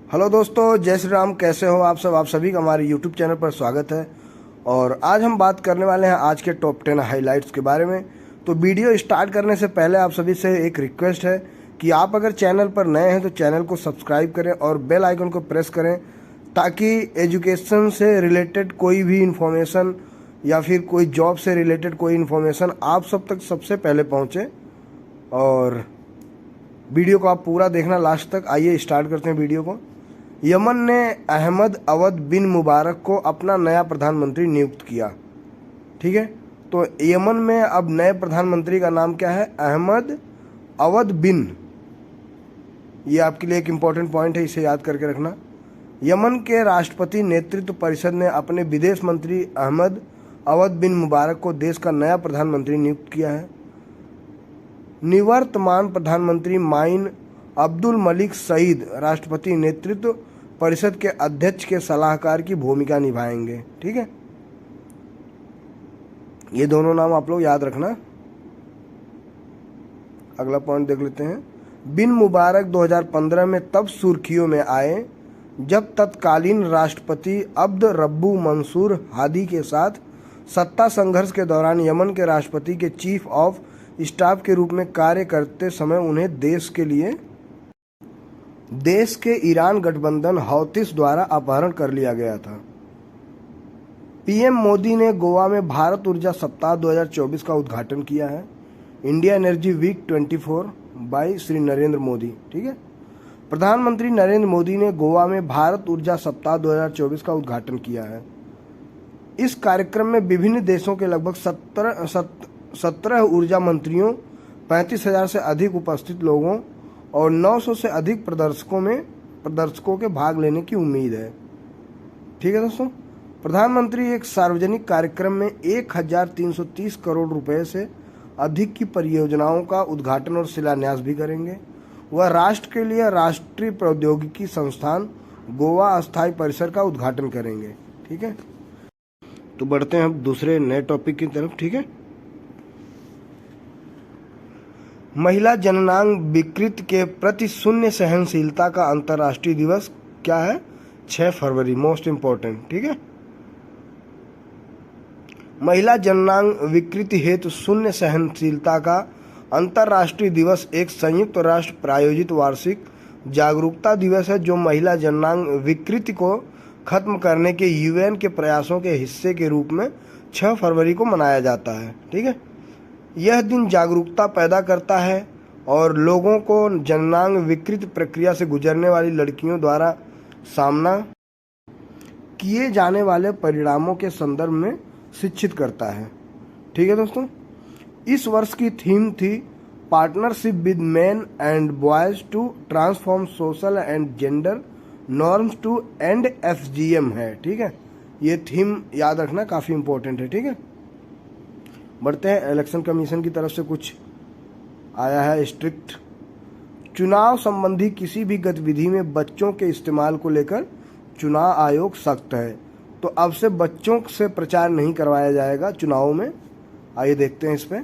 Hello दोस्तों, जय श्री राम। कैसे हो आप सब? आप सभी का हमारे यूट्यूब चैनल पर स्वागत है। और आज हम बात करने वाले हैं आज के टॉप 10 हाइलाइट्स के बारे में। तो वीडियो स्टार्ट करने से पहले आप सभी से एक रिक्वेस्ट है कि आप अगर चैनल पर नए हैं तो चैनल को सब्सक्राइब करें और बेल आइकन को प्रेस करें, ताकि एजुकेशन से रिलेटेड कोई भी इन्फॉर्मेशन या फिर कोई जॉब से रिलेटेड कोई इन्फॉर्मेशन आप सब तक सबसे पहले पहुँचे। और वीडियो को आप पूरा देखना लास्ट तक। आइए स्टार्ट करते हैं वीडियो को। यमन ने अहमद अवद बिन मुबारक को अपना नया प्रधानमंत्री नियुक्त किया। ठीक है, तो यमन में अब नए प्रधानमंत्री का नाम क्या है? अहमद अवद बिन। ये आपके लिए एक इम्पॉर्टेंट पॉइंट है, इसे याद करके रखना। यमन के राष्ट्रपति नेतृत्व परिषद ने अपने विदेश मंत्री अहमद अवद बिन मुबारक को देश का नया प्रधानमंत्री नियुक्त किया है। निवर्तमान प्रधानमंत्री माइन अब्दुल मलिक सईद राष्ट्रपति नेतृत्व परिषद के अध्यक्ष के सलाहकार की भूमिका निभाएंगे। ठीक है, ये दोनों नाम आप लोग याद रखना। अगला पॉइंट देख लेते हैं। बिन मुबारक 2015 में तब सुर्खियों में आए जब तत्कालीन राष्ट्रपति अब्द रब्बू मंसूर हादी के साथ सत्ता संघर्ष के दौरान यमन के राष्ट्रपति के चीफ ऑफ स्टाफ के रूप में कार्य करते समय उन्हें देश के ईरान गठबंधन हौतिस द्वारा अपहरण कर लिया गया था। पीएम मोदी ने गोवा में भारत ऊर्जा सप्ताह 2024 का उद्घाटन किया है। India energy week 24 by Shri Narendra Modi. ठीक है, प्रधानमंत्री नरेंद्र मोदी ने गोवा में भारत ऊर्जा सप्ताह 2024 का उद्घाटन किया है। इस कार्यक्रम में विभिन्न देशों के लगभग 17 ऊर्जा मंत्रियों, 35,000 से अधिक उपस्थित लोगों और 900 से अधिक प्रदर्शकों के भाग लेने की उम्मीद है। ठीक है दोस्तों, प्रधानमंत्री एक सार्वजनिक कार्यक्रम में 1,330 करोड़ रुपए से अधिक की परियोजनाओं का उद्घाटन और शिलान्यास भी करेंगे। वह राष्ट्र के लिए राष्ट्रीय प्रौद्योगिकी संस्थान गोवा अस्थायी परिसर का उद्घाटन करेंगे। ठीक है, तो बढ़ते हैं हम दूसरे नए टॉपिक की तरफ। ठीक है, महिला जननांग विकृति के प्रति शून्य सहनशीलता का अंतर्राष्ट्रीय दिवस क्या है? 6 फरवरी, मोस्ट इम्पोर्टेंट। ठीक है, महिला जननांग विकृति हेतु शून्य सहनशीलता का अंतर्राष्ट्रीय दिवस एक संयुक्त राष्ट्र प्रायोजित वार्षिक जागरूकता दिवस है, जो महिला जननांग विकृति को खत्म करने के यूएन के प्रयासों के हिस्से के रूप में 6 फरवरी को मनाया जाता है। ठीक है, यह दिन जागरूकता पैदा करता है और लोगों को जननांग विकृति प्रक्रिया से गुजरने वाली लड़कियों द्वारा सामना किए जाने वाले परिणामों के संदर्भ में शिक्षित करता है। ठीक है दोस्तों, इस वर्ष की थीम थी partnership with men and boys to transform social and gender norms to end FGM है। ठीक है, ये थीम याद रखना, काफ़ी इंपॉर्टेंट है। ठीक है, बढ़ते हैं। इलेक्शन कमीशन की तरफ से कुछ आया है स्ट्रिक्ट। चुनाव संबंधी किसी भी गतिविधि में बच्चों के इस्तेमाल को लेकर चुनाव आयोग सख्त है। तो अब से बच्चों से प्रचार नहीं करवाया जाएगा चुनाव में। आइए देखते हैं इस पे।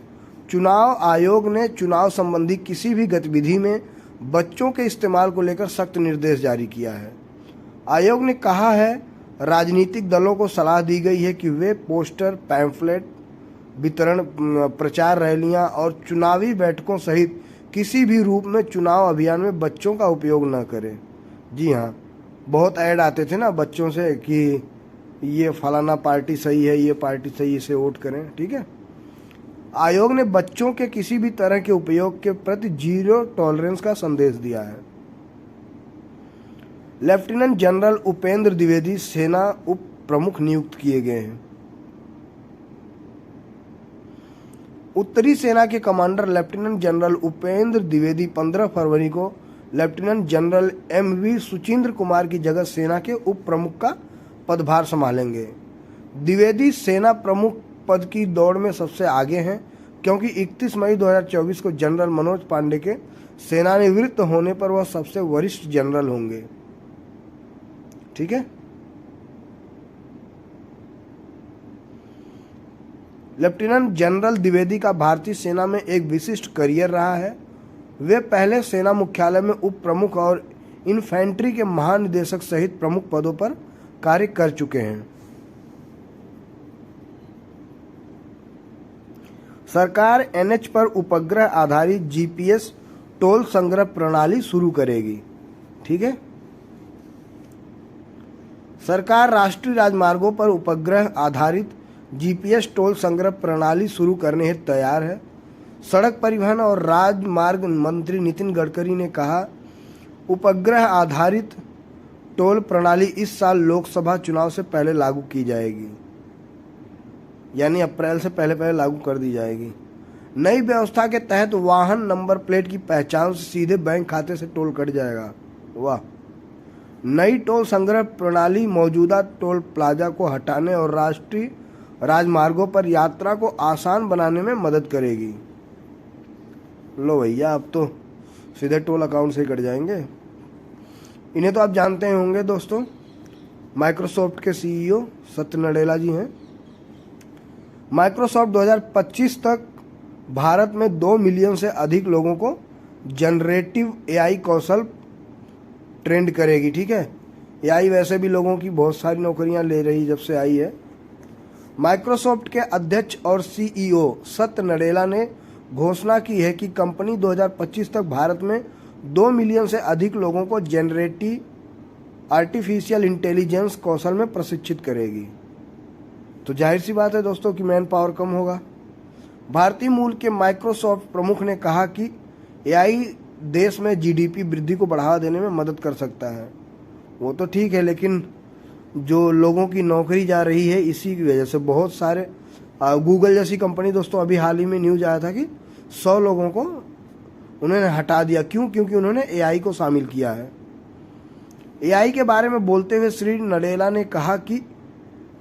चुनाव आयोग ने चुनाव संबंधी किसी भी गतिविधि में बच्चों के इस्तेमाल को लेकर सख्त निर्देश जारी किया है। आयोग ने कहा है, राजनीतिक दलों को सलाह दी गई है कि वे पोस्टर, पैम्फलेट वितरण, प्रचार रैलियां और चुनावी बैठकों सहित किसी भी रूप में चुनाव अभियान में बच्चों का उपयोग न करें। जी हाँ, बहुत ऐड आते थे ना बच्चों से कि ये फलाना पार्टी सही है, ये पार्टी सही है, इसे वोट करें। ठीक है, आयोग ने बच्चों के किसी भी तरह के उपयोग के प्रति 0 टॉलरेंस का संदेश दिया है। लेफ्टिनेंट जनरल उपेंद्र द्विवेदी सेना उप प्रमुख नियुक्त किए गए हैं। उत्तरी सेना के commander lieutenant general Upendra Dwivedi 15 फरवरी को lieutenant general MV Suchindra Kumar की जगह सेना के उप प्रमुख का पदभार संभालेंगे। द्विवेदी सेना प्रमुख पद की दौड़ में सबसे आगे हैं, क्योंकि 31 मई 2024 को जनरल मनोज पांडे के सेनानिवृत्त होने पर वह सबसे वरिष्ठ जनरल होंगे। ठीक है, लेफ्टिनेंट जनरल द्विवेदी का भारतीय सेना में एक विशिष्ट करियर रहा है। वे पहले सेना मुख्यालय में उप प्रमुख और इन्फेंट्री के महानिदेशक सहित प्रमुख पदों पर कार्य कर चुके हैं। सरकार एनएच पर उपग्रह आधारित जीपीएस टोल संग्रह प्रणाली शुरू करेगी। ठीक है, सरकार राष्ट्रीय राजमार्गों पर उपग्रह आधारित जीपीएस टोल संग्रह प्रणाली शुरू करने हेतु तैयार है। सड़क परिवहन और राजमार्ग मंत्री नितिन गडकरी ने कहा, उपग्रह आधारित टोल प्रणाली इस साल लोकसभा चुनाव से पहले लागू की जाएगी, यानी अप्रैल से पहले लागू कर दी जाएगी। नई व्यवस्था के तहत वाहन नंबर प्लेट की पहचान से सीधे बैंक खाते से टोल कट जाएगा। वाह। नई टोल संग्रह प्रणाली मौजूदा टोल प्लाजा को हटाने और राष्ट्रीय राजमार्गों पर यात्रा को आसान बनाने में मदद करेगी। लो भैया, अब तो सीधे टोल अकाउंट से ही कट जाएंगे। इन्हें तो आप जानते होंगे दोस्तों, माइक्रोसॉफ्ट के सीईओ सत्य नडेला जी हैं। माइक्रोसॉफ्ट 2025 तक भारत में 2 मिलियन से अधिक लोगों को जनरेटिव एआई कौशल ट्रेंड करेगी। ठीक है, एआई वैसे भी लोगों की बहुत सारी नौकरियां ले रही जब से आई है। माइक्रोसॉफ्ट के अध्यक्ष और सीईओ सत्य नडेला ने घोषणा की है कि कंपनी 2025 तक भारत में 2 मिलियन से अधिक लोगों को जनरेटिव आर्टिफिशियल इंटेलिजेंस कौशल में प्रशिक्षित करेगी। तो जाहिर सी बात है दोस्तों कि मैन पावर कम होगा। भारतीय मूल के माइक्रोसॉफ्ट प्रमुख ने कहा कि एआई देश में जीडीपी वृद्धि को बढ़ावा देने में मदद कर सकता है। वो तो ठीक है, लेकिन जो लोगों की नौकरी जा रही है इसी की वजह से बहुत सारे गूगल जैसी कंपनी दोस्तों, अभी हाल ही में न्यूज आया था कि 100 लोगों को उन्होंने हटा दिया। क्यों? क्योंकि उन्होंने एआई को शामिल किया है। एआई के बारे में बोलते हुए श्री नडेला ने कहा कि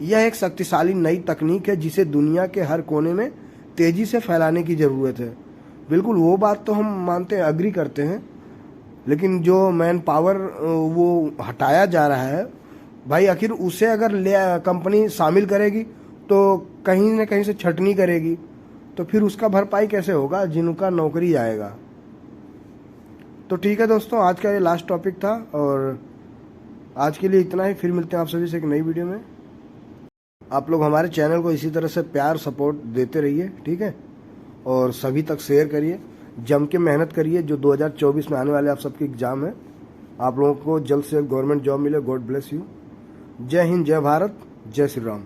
यह एक शक्तिशाली नई तकनीक है जिसे दुनिया के हर कोने में तेजी से फैलाने की ज़रूरत है। बिल्कुल, वो बात तो हम मानते हैं, अग्री करते हैं, लेकिन जो मैन पावर वो हटाया जा रहा है भाई, आखिर उसे अगर कंपनी शामिल करेगी तो कहीं ना कहीं से छटनी करेगी, तो फिर उसका भरपाई कैसे होगा जिनका नौकरी जाएगा। तो ठीक है दोस्तों, आज का ये लास्ट टॉपिक था और आज के लिए इतना ही। फिर मिलते हैं आप सभी से एक नई वीडियो में। आप लोग हमारे चैनल को इसी तरह से प्यार सपोर्ट देते रहिए, ठीक है, और सभी तक शेयर करिए, जम के मेहनत करिए। जो 2024 में आने वाले आप सबके एग्जाम है, आप लोगों को जल्द से जल्द गवर्नमेंट जॉब मिले। God bless you. जय हिंद, जय भारत, जय श्री राम।